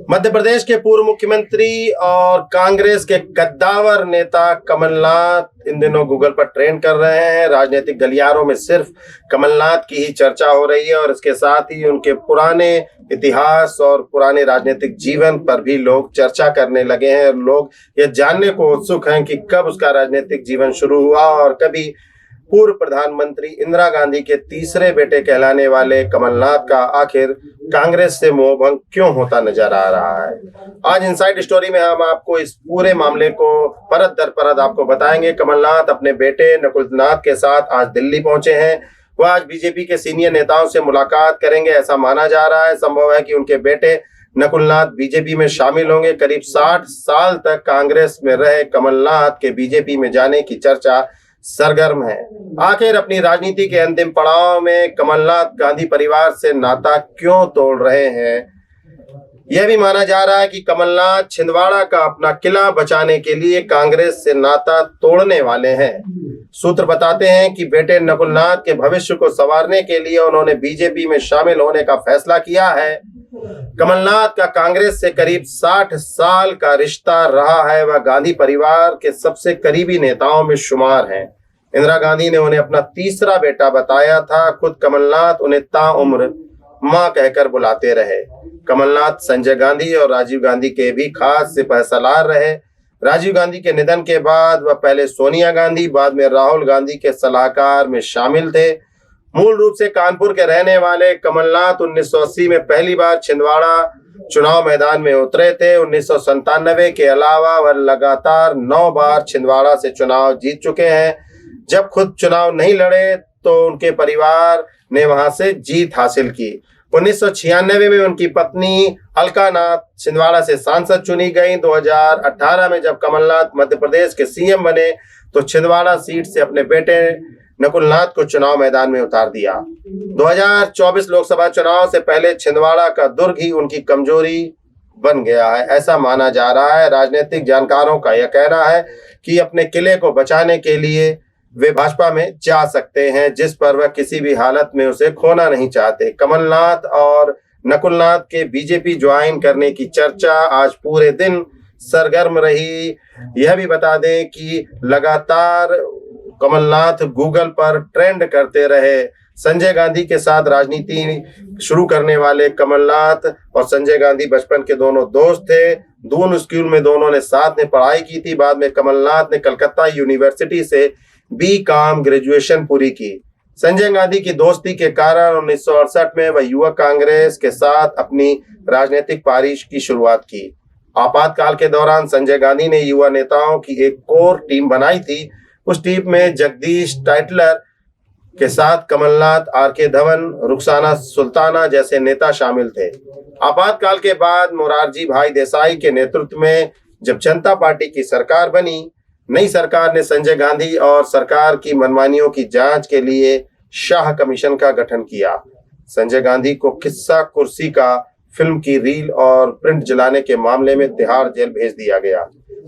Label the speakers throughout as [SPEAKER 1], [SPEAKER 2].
[SPEAKER 1] मध्य प्रदेश के पूर्व मुख्यमंत्री और कांग्रेस के कद्दावर नेता कमलनाथ इन दिनों गूगल पर ट्रेंड कर रहे हैं। राजनीतिक गलियारों में सिर्फ कमलनाथ की ही चर्चा हो रही है और इसके साथ ही उनके पुराने इतिहास और पुराने राजनीतिक जीवन पर भी लोग चर्चा करने लगे हैं। लोग यह जानने को उत्सुक हैं कि कब उसका राजनीतिक जीवन शुरू हुआ और कभी पूर्व प्रधानमंत्री इंदिरा गांधी के तीसरे बेटे कहलाने वाले कमलनाथ का आखिर कांग्रेस से मोहभंग क्यों होता नजर आ रहा है। आज इनसाइड स्टोरी में हम आपको इस पूरे मामले को परत दर परत आपको बताएंगे। कमलनाथ अपने बेटे नकुलनाथ के साथ आज दिल्ली पहुंचे हैं। वह आज बीजेपी के सीनियर नेताओं से मुलाकात करेंगे। ऐसा माना जा रहा है, संभव है कि उनके बेटे नकुलनाथ बीजेपी में शामिल होंगे। करीब 60 साल तक कांग्रेस में रहे कमलनाथ के बीजेपी में जाने की चर्चा सरगर्म है। आखिर अपनी राजनीति के अंतिम पड़ाव में कमलनाथ गांधी परिवार से नाता क्यों तोड़ रहे हैं। यह भी माना जा रहा है कि कमलनाथ छिंदवाड़ा का अपना किला बचाने के लिए कांग्रेस से नाता तोड़ने वाले हैं। सूत्र बताते हैं कि बेटे नकुलनाथ के भविष्य को संवारने के लिए उन्होंने बीजेपी में शामिल होने का फैसला किया है। कमलनाथ का कांग्रेस से करीब 60 साल का रिश्ता रहा है। वह गांधी परिवार के सबसे करीबी नेताओं में शुमार हैं। इंदिरा गांधी ने उन्हें अपना तीसरा बेटा बताया था। खुद कमलनाथ उन्हें ताउम्र मां कहकर बुलाते रहे। कमलनाथ संजय गांधी और राजीव गांधी के भी खास सिपहसालार रहे। राजीव गांधी के निधन के बाद वह पहले सोनिया गांधी, बाद में राहुल गांधी के सलाहकार में शामिल थे। मूल रूप से कानपुर के रहने वाले कमलनाथ 1980 में पहली बार छिंदवाड़ा चुनाव मैदान में उतरे थे। 1997 के अलावा वह लगातार 9 बार छिंदवाड़ा से चुनाव जीत चुके हैं। जब खुद चुनाव नहीं लड़े तो उनके परिवार ने वहां से जीत हासिल की। 1996 में उनकी पत्नी अलकानाथ छिंदवाड़ा से सांसद चुनी गई। 2018 में जब कमलनाथ मध्य प्रदेश के सीएम बने तो छिंदवाड़ा सीट से अपने बेटे नकुलनाथ को चुनाव मैदान में उतार दिया। 2024 लोकसभा चुनाव से पहले छिंदवाड़ा का दुर्ग ही उनकी कमजोरी बन गया है, ऐसा माना जा रहा है। राजनीतिक जानकारों का यह कहना है कि अपने किले को बचाने के लिए वे भाजपा में जा सकते हैं, जिस पर वह किसी भी हालत में उसे खोना नहीं चाहते। कमलनाथ और नकुलनाथ के बीजेपी ज्वाइन करने की चर्चा आज पूरे दिन सरगर्म रही। यह भी बता दें कि लगातार कमलनाथ गूगल पर ट्रेंड करते रहे। संजय गांधी के साथ राजनीति शुरू करने वाले कमलनाथ और संजय गांधी बचपन के दोनों दोस्त थे। दून स्कूल में दोनों ने साथ में पढ़ाई की थी। बाद में कमलनाथ ने कलकत्ता यूनिवर्सिटी से बीकॉम ग्रेजुएशन पूरी की। संजय गांधी की दोस्ती के कारण 1968 में वह युवा कांग्रेस के साथ अपनी राजनीतिक पारी की शुरुआत की। आपातकाल के दौरान संजय गांधी ने युवा नेताओं की एक कोर टीम बनाई थी। उस टीम में जगदीश टाइटलर के साथ कमलनाथ, आर.के. धवन, रुखसाना सुल्ताना जैसे नेता शामिल थे। आपातकाल के बाद मोरारजी भाई देसाई के नेतृत्व में जब जनता पार्टी की सरकार बनी, नई सरकार ने संजय गांधी और सरकार की मनमानियों की जांच के लिए शाह कमीशन का गठन किया। संजय गांधी को किस्सा कुर्सी का फिल्म की रील और प्रिंट जलाने के मामले में तिहाड़ जेल भेज दिया गया।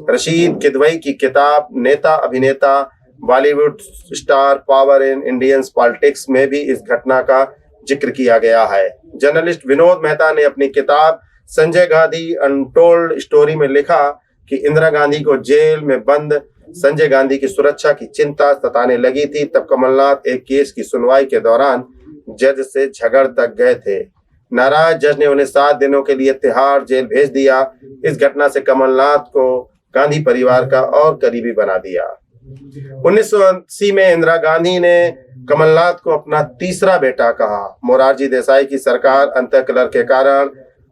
[SPEAKER 1] रशीद किदवई की किताब नेता अभिनेता Bollywood star power in Indians politics में भी इस घटना का जिक्र किया गया है। जर्नलिस्ट विनोद मेहता ने अपनी किताब संजय गांधी अनटोल्ड स्टोरी में लिखा कि इंदिरा गांधी को जेल में बंद संजय गांधी की सुरक्षा की चिंता सताने लगी थी। तब कमलनाथ एक केस की सुनवाई के दौरान जज से झगड़ तक गए थे। नाराज जज ने उन्हें 7 दिनों के लिए तिहाड़ जेल भेज दिया। इस घटना से कमलनाथ को गांधी परिवार का और करीबी बना दिया। 1980 में इंदिरा गांधी ने कमलनाथ को अपना तीसरा बेटा कहा। मोरारजी देसाई की सरकार अंतःकलह के कारण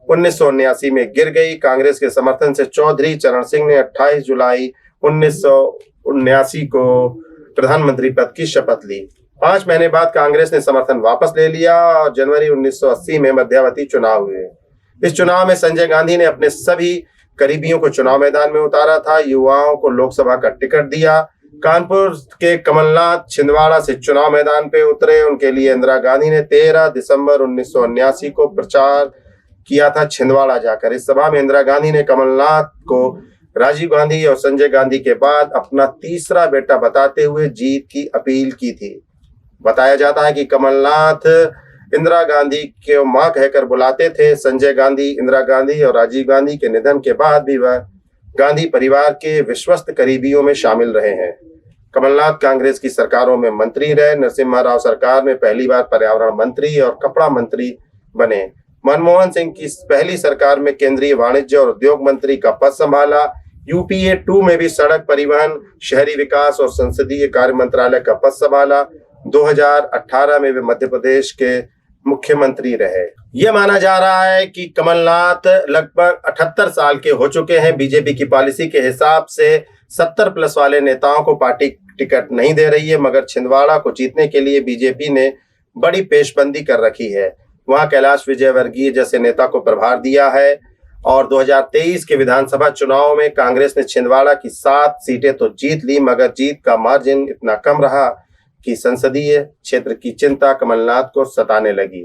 [SPEAKER 1] 1979 में गिर गई। कांग्रेस के समर्थन से चौधरी चरण सिंह ने 28 जुलाई 1979 को प्रधानमंत्री पद की शपथ ली। 5 महीने बाद कांग्रेस ने समर्थन वापस ले लिया और जनवरी 1980 में मध्यावधि चुनाव हुए। इस चुनाव में संजय गांधी ने अपने सभी करीबियों को चुनाव मैदान में उतारा था। युवाओं को लोकसभा का टिकट दिया। कानपुर के कमलनाथ छिंदवाड़ा से चुनाव मैदान पे उतरे। उनके लिए इंदिरा गांधी ने 13 दिसंबर 1979 को प्रचार किया था छिंदवाड़ा जाकर। इस सभा में इंदिरा गांधी ने कमलनाथ को राजीव गांधी और संजय गांधी के बाद अपना तीसरा बेटा बताते हुए जीत की अपील की थी। बताया जाता है कि कमलनाथ इंदिरा गांधी को मां कहकर बुलाते थे। संजय गांधी, इंदिरा गांधी और राजीव गांधी के निधन के बाद भी वह गांधी परिवार के विश्वस्त करीबियों में शामिल रहे हैं। कमलनाथ कांग्रेस की सरकारों में मंत्री रहे। नरसिम्हा राव सरकार में पहली बार पर्यावरण मंत्री और कपड़ा मंत्री बने। मनमोहन सिंह की पहली सरकार में केंद्रीय वाणिज्य और उद्योग मंत्री का पद संभाला। यूपीए 2 में भी सड़क परिवहन, शहरी विकास और संसदीय कार्य मंत्रालय का पद संभाला। 2018 में वे मध्य प्रदेश के मुख्यमंत्री रहे। यह माना जा रहा है कि कमलनाथ लगभग 78 साल के हो चुके हैं। बीजेपी की पॉलिसी के हिसाब से 70 प्लस वाले नेताओं को पार्टी टिकट नहीं दे रही है, मगर छिंदवाड़ा को जीतने के लिए बीजेपी ने बड़ी पेशबंदी कर रखी है। वहां कैलाश विजयवर्गीय जैसे नेता को प्रभार दिया है और 2023 के विधानसभा चुनाव में कांग्रेस ने छिंदवाड़ा की 7 सीटें तो जीत ली, मगर जीत का मार्जिन इतना कम रहा कि संसदीय क्षेत्र की चिंता कमलनाथ को सताने लगी।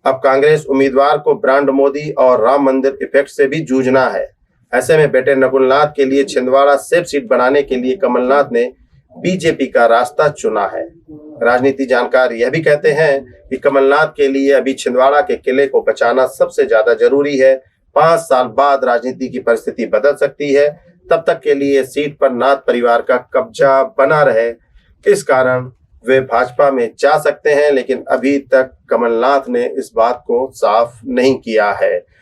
[SPEAKER 1] अब कांग्रेस उम्मीदवार को ब्रांड मोदी और राम मंदिर इफेक्ट से भी जूझना है। ऐसे में बेटे नकुलनाथ के लिए छिंदवाड़ा सेफ सीट बनाने के लिए कमलनाथ ने बीजेपी का रास्ता चुना है। राजनीति जानकार यह भी कहते हैं कि कमलनाथ के लिए अभी छिंदवाड़ा के किले को बचाना सबसे ज्यादा जरूरी है। 5 साल बाद राजनीति की परिस्थिति बदल सकती है, तब तक के लिए सीट पर नाथ परिवार का कब्जा बना रहे। इस कारण वे भाजपा में जा सकते हैं, लेकिन अभी तक कमलनाथ ने इस बात को साफ नहीं किया है।